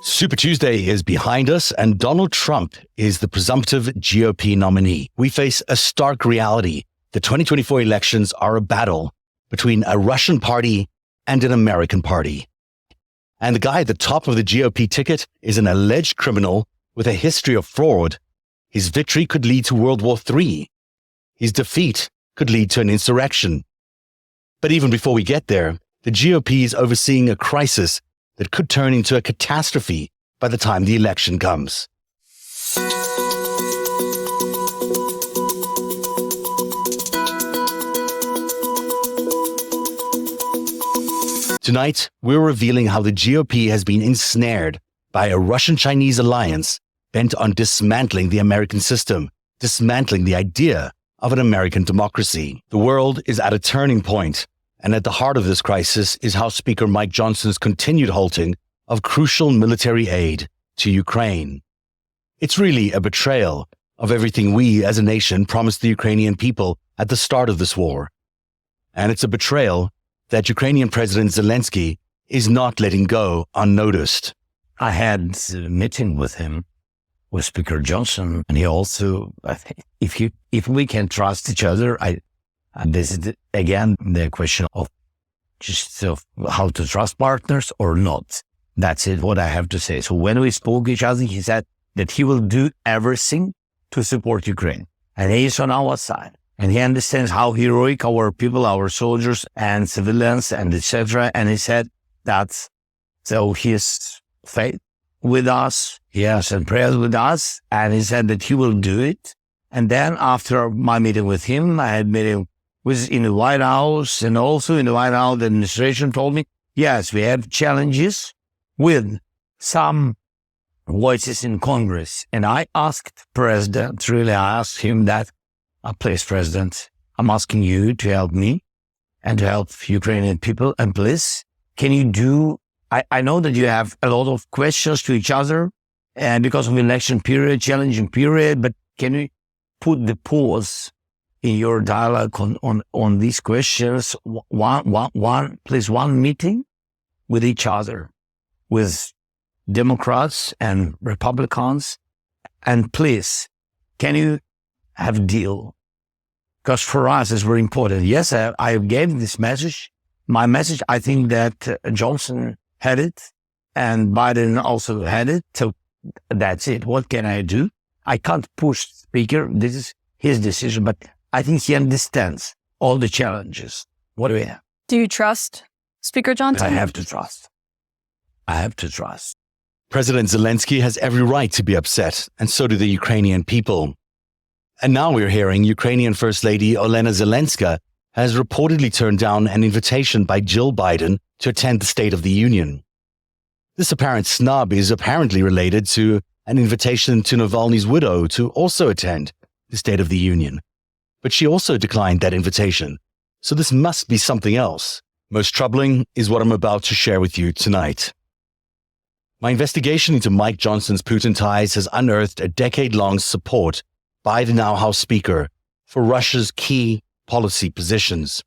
Super Tuesday is behind us, and Donald Trump is the presumptive GOP nominee. We face a stark reality. The 2024 elections are a battle between a Russian party and an American party. And the guy at the top of the GOP ticket is an alleged criminal with a history of fraud. His victory could lead to World War III. His defeat could lead to an insurrection. But even before we get there, the GOP is overseeing a crisis that could turn into a catastrophe by the time the election comes. Tonight, we're revealing how the GOP has been ensnared by a Russian-Chinese alliance bent on dismantling the American system, dismantling the idea of an American democracy. The world is at a turning point, and at the heart of this crisis is House Speaker Mike Johnson's continued halting of crucial military aid to Ukraine. It's really a betrayal of everything we as a nation promised the Ukrainian people at the start of this war. And it's a betrayal that Ukrainian President Zelensky is not letting go unnoticed. I had a meeting with him, with Speaker Johnson, and he also, if we can trust each other, this is again the question of just how to trust partners or not. That's it, what I have to say. So when we spoke each other, he said that he will do everything to support Ukraine. And he is on our side. And he understands how heroic our people, our soldiers and civilians and etc. And he said that, so his faith with us, yes, and prayers with us. And he said that he will do it. And then after my meeting with him, I had meeting in the White House, and also in the White House, the administration told me, yes, we have challenges with some voices in Congress. And I asked President, I asked him that, please, President, I'm asking you to help me and to help Ukrainian people. And please, can you do, I know that you have a lot of questions to each other, and because of election period, challenging period, but can you put the pause in your dialogue on these questions, one meeting with each other, with Democrats and Republicans, and please, can you have a deal? Because for us, it's very important. Yes, I gave this message. My message, I think that Johnson had it, and Biden also had it. So that's it. What can I do? I can't push the speaker. This is his decision, but I think he understands all the challenges. What do we have? Do you trust Speaker Johnson? I have to trust. I have to trust. President Zelensky has every right to be upset, and so do the Ukrainian people. And now we're hearing Ukrainian First Lady Olena Zelenska has reportedly turned down an invitation by Jill Biden to attend the State of the Union. This apparent snub is apparently related to an invitation to Navalny's widow to also attend the State of the Union. But she also declined that invitation. So this must be something else. Most troubling is what I'm about to share with you tonight. My investigation into Mike Johnson's Putin ties has unearthed a decade-long support by the now House Speaker for Russia's key policy positions.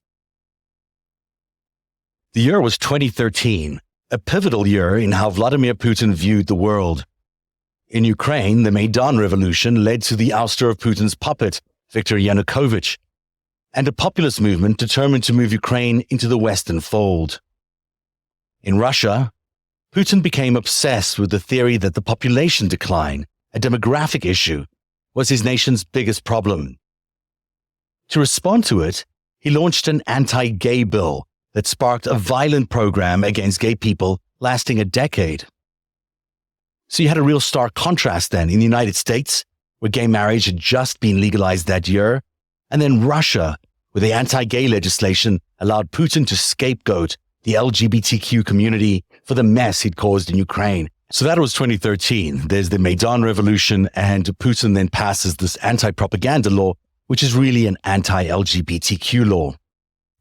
The year was 2013, a pivotal year in how Vladimir Putin viewed the world. In Ukraine, the Maidan Revolution led to the ouster of Putin's puppet, Viktor Yanukovych, and a populist movement determined to move Ukraine into the Western fold. In Russia, Putin became obsessed with the theory that the population decline, a demographic issue, was his nation's biggest problem. To respond to it, he launched an anti-gay bill that sparked a violent program against gay people lasting a decade. So you had a real stark contrast then in the United States, where gay marriage had just been legalized that year, and then Russia, where the anti-gay legislation allowed Putin to scapegoat the LGBTQ community for the mess he'd caused in Ukraine. So that was 2013. There's the Maidan Revolution, and Putin then passes this anti-propaganda law, which is really an anti-LGBTQ law.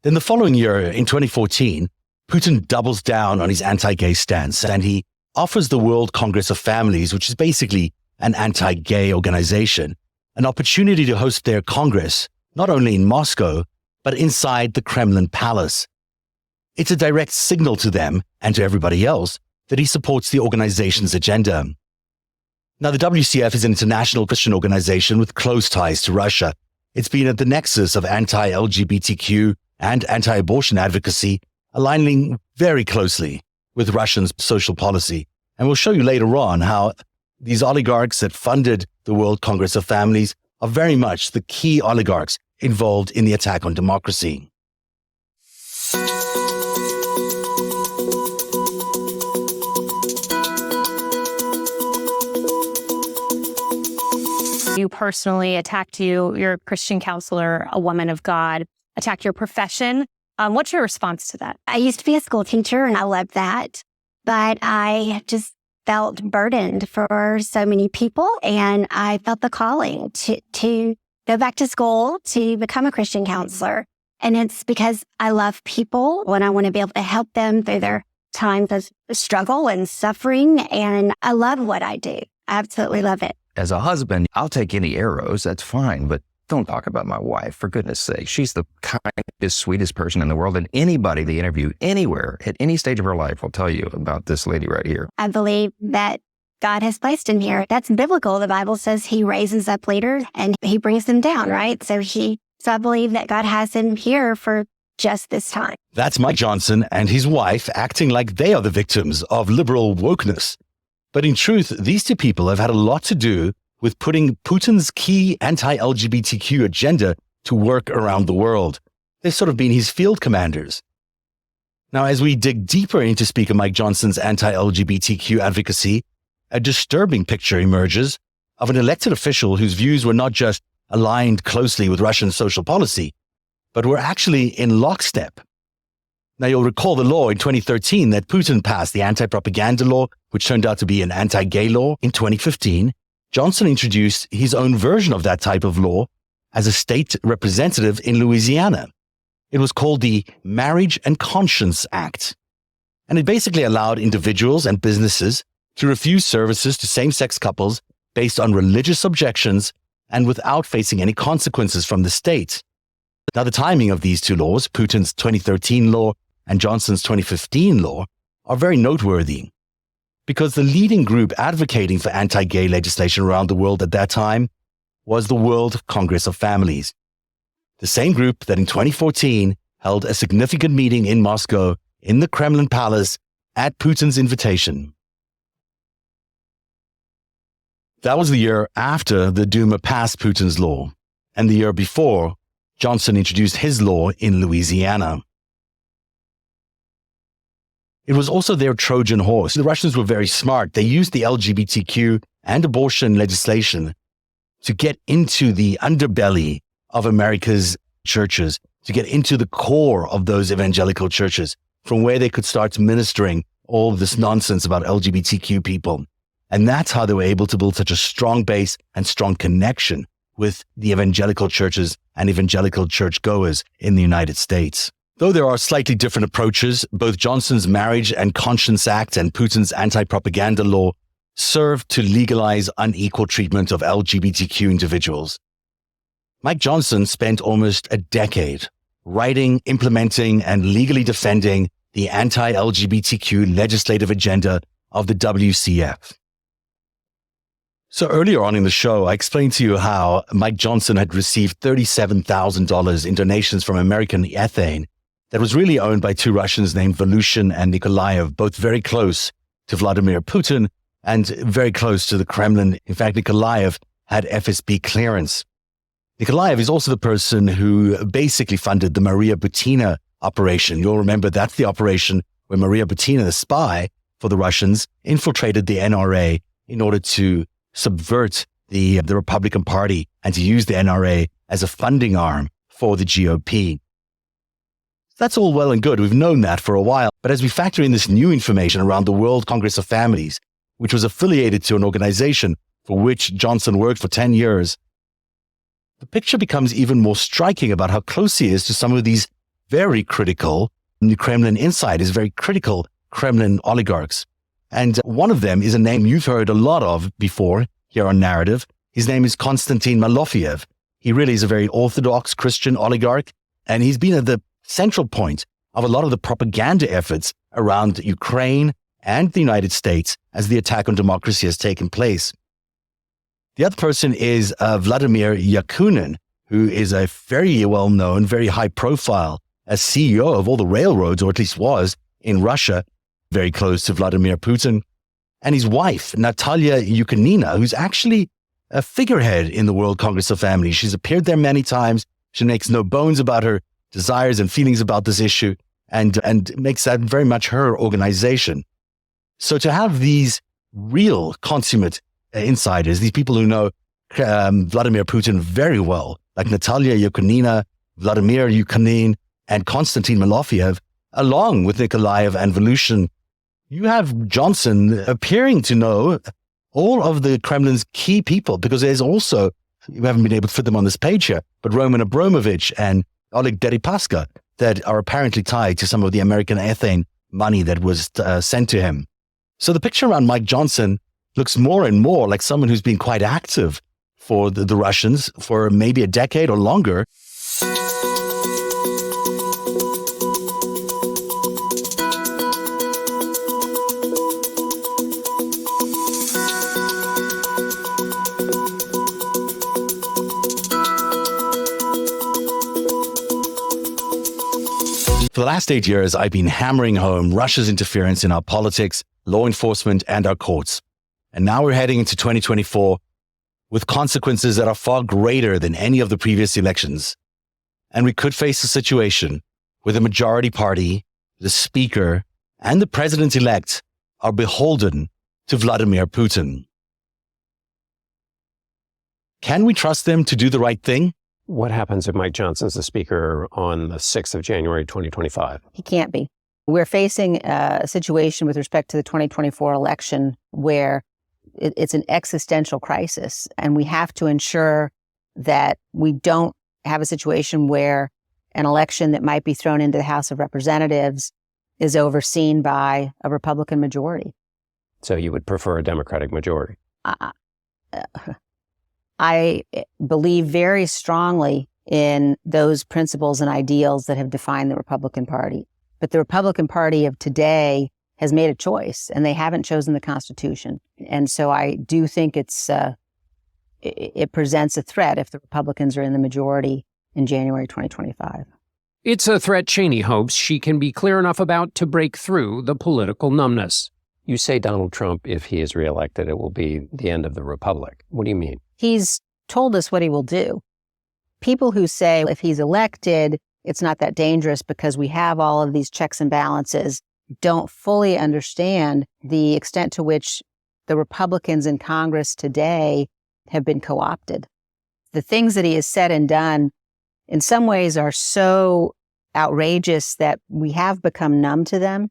Then the following year, in 2014, Putin doubles down on his anti-gay stance, and he offers the World Congress of Families, which is basically an anti-gay organization, an opportunity to host their Congress, not only in Moscow, but inside the Kremlin Palace. It's a direct signal to them and to everybody else that he supports the organization's agenda. Now, the WCF is an international Christian organization with close ties to Russia. It's been at the nexus of anti-LGBTQ and anti-abortion advocacy, aligning very closely with Russia's social policy. And we'll show you later on how these oligarchs that funded the World Congress of Families are very much the key oligarchs involved in the attack on democracy. You personally attacked your Christian counselor, a woman of God, attacked your profession. What's your response to that? I used to be a school teacher and I loved that, but I just felt burdened for so many people, and I felt the calling to go back to school to become a Christian counselor. And it's because I love people and I want to be able to help them through their times of struggle and suffering, and I love what I do. I absolutely love it. As a husband, I'll take any arrows, that's fine, but don't talk about my wife, for goodness sake. She's the kindest, sweetest person in the world, and anybody they interview anywhere at any stage of her life will tell you about this lady right here. I believe that God has placed him here. That's biblical. The Bible says he raises up leaders and he brings them down, right? So I believe that God has him here for just this time. That's Mike Johnson and his wife acting like they are the victims of liberal wokeness. But in truth, these two people have had a lot to do with putting Putin's key anti-LGBTQ agenda to work around the world. They've sort of been his field commanders. Now, as we dig deeper into Speaker Mike Johnson's anti-LGBTQ advocacy, a disturbing picture emerges of an elected official whose views were not just aligned closely with Russian social policy, but were actually in lockstep. Now, you'll recall the law in 2013 that Putin passed, the anti-propaganda law, which turned out to be an anti-gay law in 2015. Johnson introduced his own version of that type of law as a state representative in Louisiana. It was called the Marriage and Conscience Act. And it basically allowed individuals and businesses to refuse services to same-sex couples based on religious objections and without facing any consequences from the state. Now, the timing of these two laws, Putin's 2013 law and Johnson's 2015 law, are very noteworthy because the leading group advocating for anti-gay legislation around the world at that time was the World Congress of Families, the same group that in 2014 held a significant meeting in Moscow in the Kremlin Palace at Putin's invitation. That was the year after the Duma passed Putin's law, and the year before Johnson introduced his law in Louisiana. It was also their Trojan horse. The Russians were very smart. They used the LGBTQ and abortion legislation to get into the underbelly of America's churches, to get into the core of those evangelical churches, from where they could start ministering all this nonsense about LGBTQ people. And that's how they were able to build such a strong base and strong connection with the evangelical churches and evangelical churchgoers in the United States. Though there are slightly different approaches, both Johnson's Marriage and Conscience Act and Putin's anti-propaganda law serve to legalize unequal treatment of LGBTQ individuals. Mike Johnson spent almost a decade writing, implementing, and legally defending the anti-LGBTQ legislative agenda of the WCF. So earlier on in the show, I explained to you how Mike Johnson had received $37,000 in donations from American Ethane that was really owned by two Russians named Voloshin and Nikolaev, both very close to Vladimir Putin and very close to the Kremlin. In fact, Nikolaev had FSB clearance. Nikolaev is also the person who basically funded the Maria Butina operation. You'll remember that's the operation where Maria Butina, the spy for the Russians, infiltrated the NRA in order to subvert the Republican Party and to use the NRA as a funding arm for the GOP. That's all well and good. We've known that for a while. But as we factor in this new information around the World Congress of Families, which was affiliated to an organization for which Johnson worked for 10 years, the picture becomes even more striking about how close he is to some of these very critical Kremlin insiders, very critical Kremlin oligarchs. And one of them is a name you've heard a lot of before here on Narativ. His name is Konstantin Malofeev. He really is a very orthodox Christian oligarch, and he's been at the central point of a lot of the propaganda efforts around Ukraine and the United States as the attack on democracy has taken place. The other person is Vladimir Yakunin, who is a very well-known, very high-profile CEO of all the railroads, or at least was, in Russia, very close to Vladimir Putin, and his wife, Natalia Yukonina, who's actually a figurehead in the World Congress of Families. She's appeared there many times. She makes no bones about her desires and feelings about this issue, and makes that very much her organization. So to have these real consummate insiders, these people who know Vladimir Putin very well, like Natalia Yukonina, Vladimir Yukonin, and Konstantin Malofeev, along with Nikolaev and Volushyn, you have Johnson appearing to know all of the Kremlin's key people, because there's also, you haven't been able to fit them on this page here, but Roman Abramovich and Oleg Deripaska that are apparently tied to some of the American ethane money that was sent to him. So the picture around Mike Johnson looks more and more like someone who's been quite active for the Russians for maybe a decade or longer. For the last 8 years, I've been hammering home Russia's interference in our politics, law enforcement, and our courts. And now we're heading into 2024 with consequences that are far greater than any of the previous elections. And we could face a situation where the majority party, the speaker, and the president-elect are beholden to Vladimir Putin. Can we trust them to do the right thing? What happens if Mike Johnson's the speaker on the 6th of January, 2025? He can't be. We're facing a situation with respect to the 2024 election where it's an existential crisis, and we have to ensure that we don't have a situation where an election that might be thrown into the House of Representatives is overseen by a Republican majority. So you would prefer a Democratic majority? I believe very strongly in those principles and ideals that have defined the Republican Party. But the Republican Party of today has made a choice, and they haven't chosen the Constitution. And so I do think it presents a threat if the Republicans are in the majority in January 2025. It's a threat Cheney hopes she can be clear enough about to break through the political numbness. You say Donald Trump, if he is reelected, it will be the end of the Republic. What do you mean? He's told us what he will do. People who say if he's elected, it's not that dangerous because we have all of these checks and balances don't fully understand the extent to which the Republicans in Congress today have been co-opted. The things that he has said and done in some ways are so outrageous that we have become numb to them.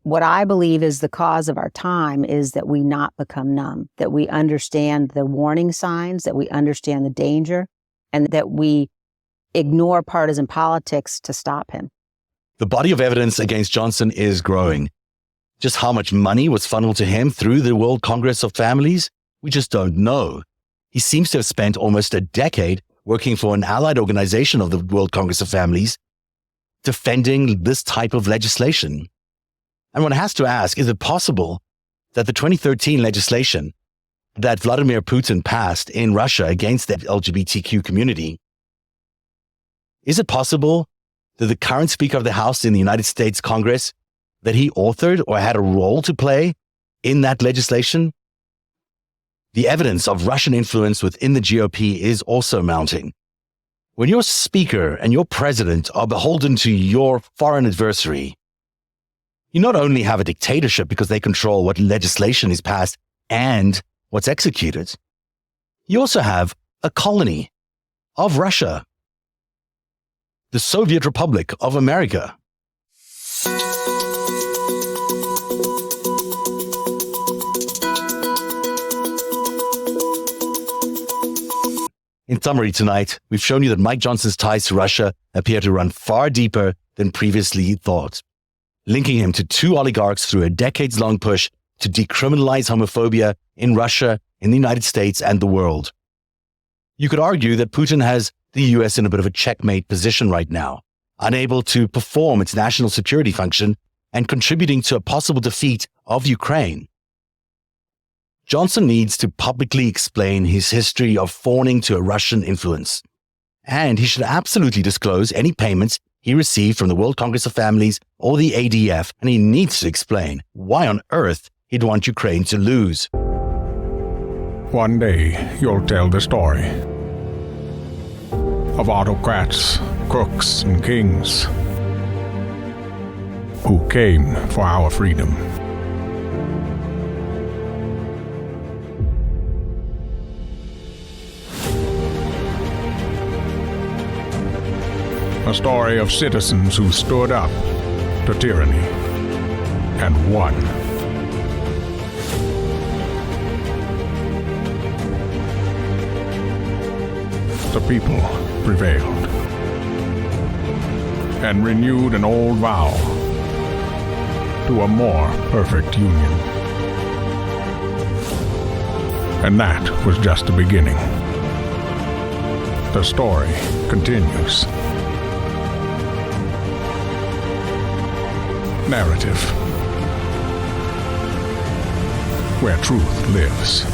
What I believe is the cause of our time is that we not become numb, that we understand the warning signs, that we understand the danger, and that we ignore partisan politics to stop him. The body of evidence against Johnson is growing. Just how much money was funneled to him through the World Congress of Families, we just don't know. He seems to have spent almost a decade working for an allied organization of the World Congress of Families, defending this type of legislation. And one has to ask, is it possible that the 2013 legislation that Vladimir Putin passed in Russia against the LGBTQ community, is it possible that the current Speaker of the House in the United States Congress, that he authored or had a role to play in that legislation? The evidence of Russian influence within the GOP is also mounting. When your speaker and your president are beholden to your foreign adversary, you not only have a dictatorship because they control what legislation is passed and what's executed, you also have a colony of Russia, the Soviet Republic of America. In summary tonight, we've shown you that Mike Johnson's ties to Russia appear to run far deeper than previously thought, linking him to two oligarchs through a decades-long push to decriminalize homophobia in Russia, in the United States, and the world. You could argue that Putin has the US in a bit of a checkmate position right now. unable to perform its national security function and contributing to a possible defeat of Ukraine. Johnson needs to publicly explain his history of fawning to a Russian influence. And he should absolutely disclose any payments he received from the World Congress of Families or the ADF, and he needs to explain why on earth he'd want Ukraine to lose. One day, you'll tell the story of autocrats, crooks, and kings who came for our freedom. A story of citizens who stood up to tyranny and won. The people prevailed and renewed an old vow to a more perfect union. And that was just the beginning. The story continues. Narativ, where truth lives.